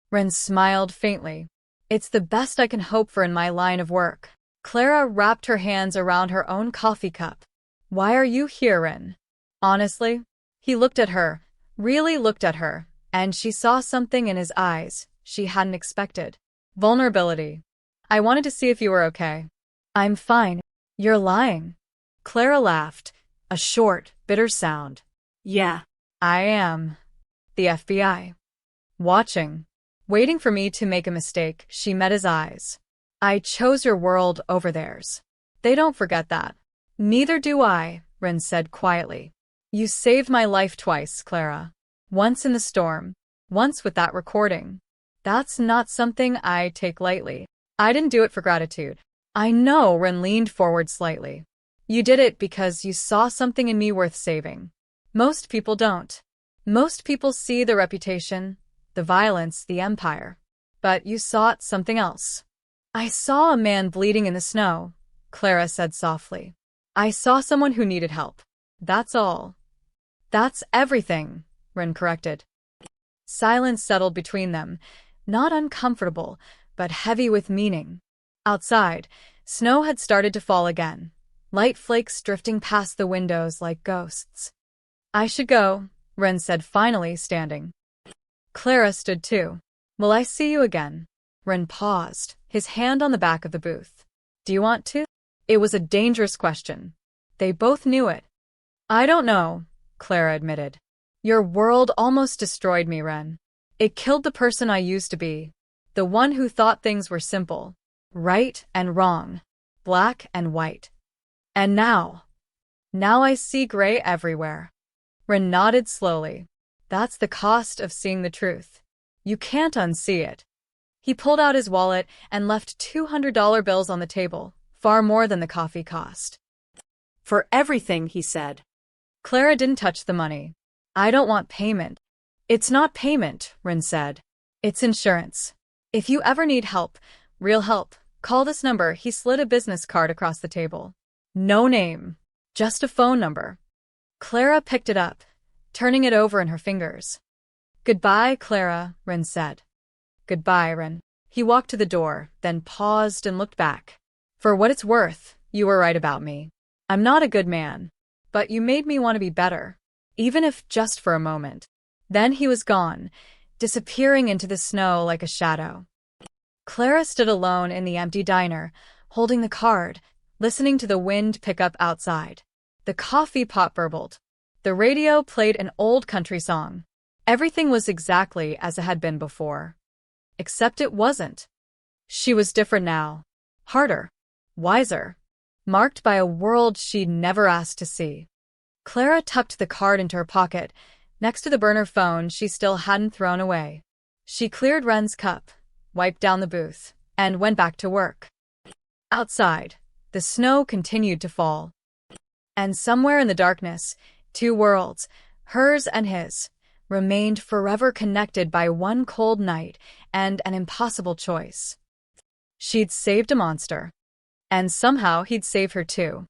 Ren smiled faintly. It's the best I can hope for in my line of work. Clara wrapped her hands around her own coffee cup. Why are you here, Ren? Honestly? He looked at her, really looked at her, and she saw something in his eyes she hadn't expected. Vulnerability. I wanted to see if you were okay. I'm fine. You're lying. Clara laughed, a short, bitter sound. Yeah. I am. The FBI. Watching. Waiting for me to make a mistake, she met his eyes. I chose your world over theirs. They don't forget that. Neither do I, Ren said quietly. You saved my life twice, Clara. Once in the storm, once with that recording. That's not something I take lightly. I didn't do it for gratitude. I know, Ren leaned forward slightly. You did it because you saw something in me worth saving. Most people don't. Most people see the reputation, the violence, the empire. But you sought something else. I saw a man bleeding in the snow, Clara said softly. I saw someone who needed help. That's all. That's everything, Ren corrected. Silence settled between them, not uncomfortable, but heavy with meaning. Outside, snow had started to fall again, light flakes drifting past the windows like ghosts. I should go, Ren said finally, standing. Clara stood too. Will I see you again? Ren paused, his hand on the back of the booth. Do you want to? It was a dangerous question. They both knew it. I don't know, Clara admitted. Your world almost destroyed me, Ren. It killed the person I used to be. The one who thought things were simple. Right and wrong. Black and white. And now I see gray everywhere. Ren nodded slowly. That's the cost of seeing the truth. You can't unsee it. He pulled out his wallet and left $200 bills on the table, far more than the coffee cost. For everything, he said. Clara didn't touch the money. I don't want payment. It's not payment, Ren said. It's insurance. If you ever need help, real help, call this number. He slid a business card across the table. No name, just a phone number. Clara picked it up, turning it over in her fingers. Goodbye, Clara, Ren said. Goodbye, Ren. He walked to the door, then paused and looked back. For what it's worth, you were right about me. I'm not a good man, but you made me want to be better, even if just for a moment. Then he was gone, disappearing into the snow like a shadow. Clara stood alone in the empty diner, holding the card, listening to the wind pick up outside. The coffee pot burbled. The radio played an old country song. Everything was exactly as it had been before. Except it wasn't. She was different now. Harder. Wiser. Marked by a world she'd never asked to see. Clara tucked the card into her pocket, next to the burner phone she still hadn't thrown away. She cleared Ren's cup, wiped down the booth, and went back to work. Outside, the snow continued to fall. And somewhere in the darkness, two worlds, hers and his, remained forever connected by one cold night and an impossible choice. She'd saved a monster. And somehow he'd save her too.